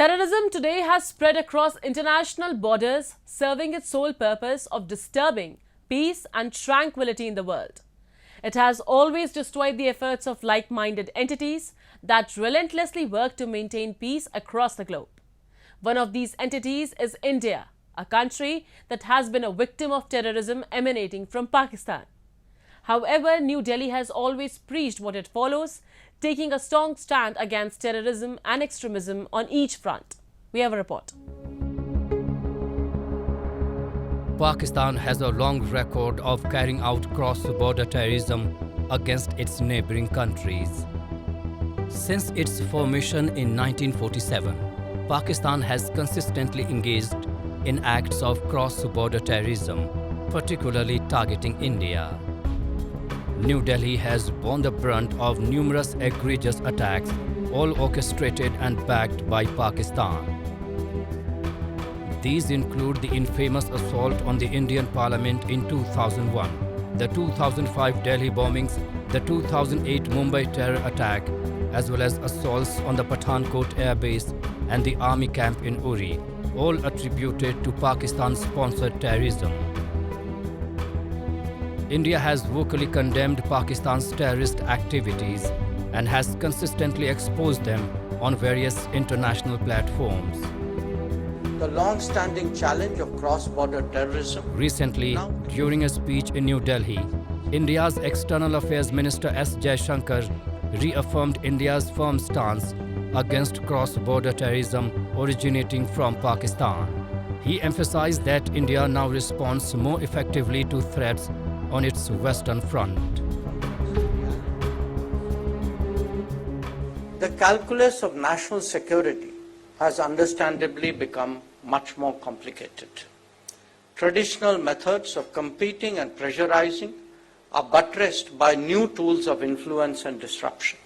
Terrorism today has spread across international borders, serving its sole purpose of disturbing peace and tranquility in the world. It has always destroyed the efforts of like-minded entities that relentlessly work to maintain peace across the globe. One of these entities is India, a country that has been a victim of terrorism emanating from Pakistan. However, New Delhi has always preached what it follows, taking a strong stand against terrorism and extremism on each front. We have a report. Pakistan has a long record of carrying out cross-border terrorism against its neighboring countries. Since its formation in 1947, Pakistan has consistently engaged in acts of cross-border terrorism, particularly targeting India. New Delhi has borne the brunt of numerous egregious attacks, all orchestrated and backed by Pakistan. These include the infamous assault on the Indian Parliament in 2001, the 2005 Delhi bombings, the 2008 Mumbai terror attack, as well as assaults on the Pathankot air base and the army camp in Uri, all attributed to Pakistan-sponsored terrorism. India has vocally condemned Pakistan's terrorist activities and has consistently exposed them on various international platforms. The long-standing challenge of cross-border terrorism. Recently, during a speech in New Delhi, India's External Affairs Minister S. Jaishankar reaffirmed India's firm stance against cross-border terrorism originating from Pakistan. He emphasized that India now responds more effectively to threats on its western front. The calculus of national security has understandably become much more complicated. Traditional methods of competing and pressurizing are buttressed by new tools of influence and disruption.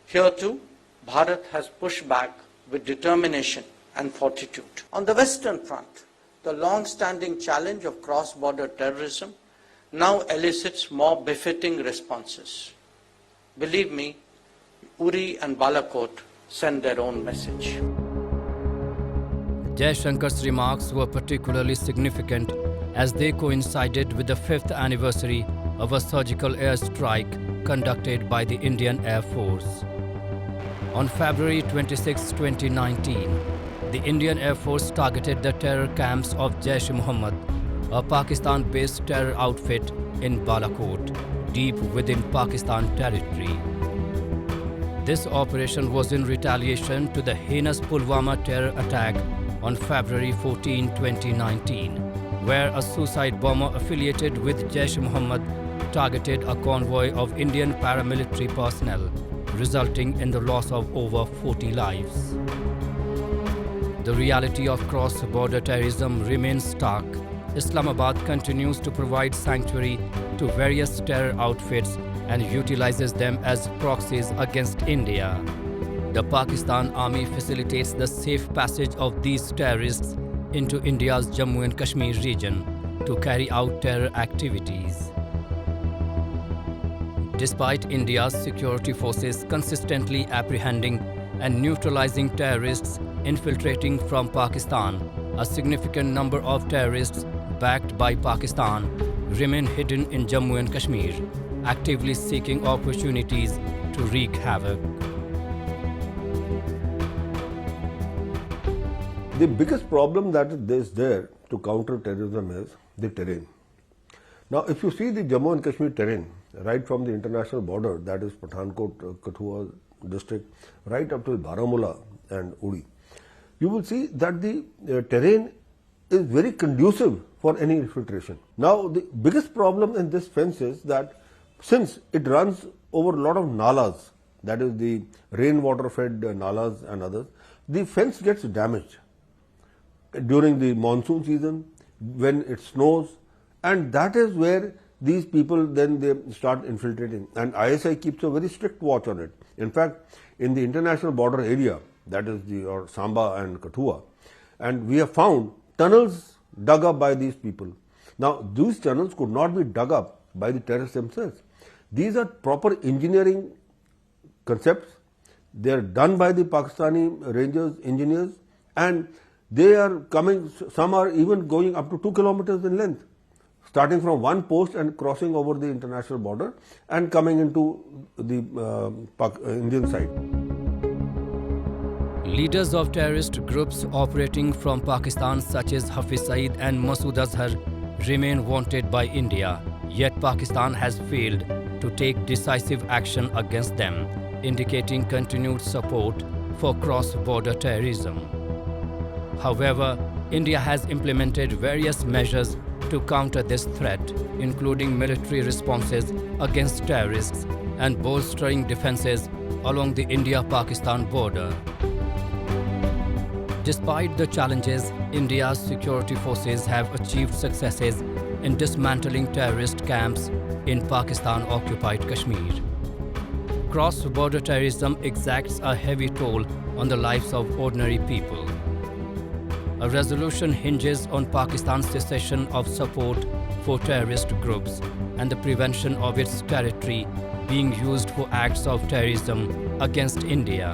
Here too, Bharat has pushed back with determination and fortitude. On the Western front, the long-standing challenge of cross-border terrorism now elicits more befitting responses. Believe me, Uri and Balakot send their own message. Jaishankar's remarks were particularly significant as they coincided with the 5th anniversary of a surgical airstrike conducted by the Indian Air Force. On February 26, 2019, the Indian Air Force targeted the terror camps of Jaish-e-Mohammed, a Pakistan-based terror outfit in Balakot, deep within Pakistan territory. This operation was in retaliation to the heinous Pulwama terror attack on February 14, 2019, where a suicide bomber affiliated with Jaish-e-Mohammed targeted a convoy of Indian paramilitary personnel, resulting in the loss of over 40 lives. The reality of cross-border terrorism remains stark. Islamabad continues to provide sanctuary to various terror outfits and utilizes them as proxies against India. The Pakistan Army facilitates the safe passage of these terrorists into India's Jammu and Kashmir region to carry out terror activities. Despite India's security forces consistently apprehending and neutralizing terrorists infiltrating from Pakistan, a significant number of terrorists backed by Pakistan remain hidden in Jammu and Kashmir, actively seeking opportunities to wreak havoc. The biggest problem that is there to counter terrorism is the terrain. Now, if you see the Jammu and Kashmir terrain, right from the international border, that is Pathankot, Kathua district, right up to Baramulla and Uri, you will see that the terrain is very conducive for any infiltration. Now, the biggest problem in this fence is that since it runs over a lot of nalas, that is the rainwater fed nalas and others, the fence gets damaged during the monsoon season, when it snows, and that is where these people then they start infiltrating, and ISI keeps a very strict watch on it. In fact, in the international border area, that is the Samba and Kathua, and we have found tunnels dug up by these people. Now, these tunnels could not be dug up by the terrorists themselves. These are proper engineering concepts They are done by the Pakistani Rangers, engineers, and they are coming, some are even going up to 2 kilometers in length, starting from one post and crossing over the international border and coming into the Indian side. Leaders of terrorist groups operating from Pakistan such as Hafiz Saeed and Masood Azhar remain wanted by India, yet Pakistan has failed to take decisive action against them, indicating continued support for cross-border terrorism. However, India has implemented various measures to counter this threat, including military responses against terrorists and bolstering defenses along the India-Pakistan border. Despite the challenges, India's security forces have achieved successes in dismantling terrorist camps in Pakistan-occupied Kashmir. Cross-border terrorism exacts a heavy toll on the lives of ordinary people. A resolution hinges on Pakistan's cessation of support for terrorist groups and the prevention of its territory being used for acts of terrorism against India.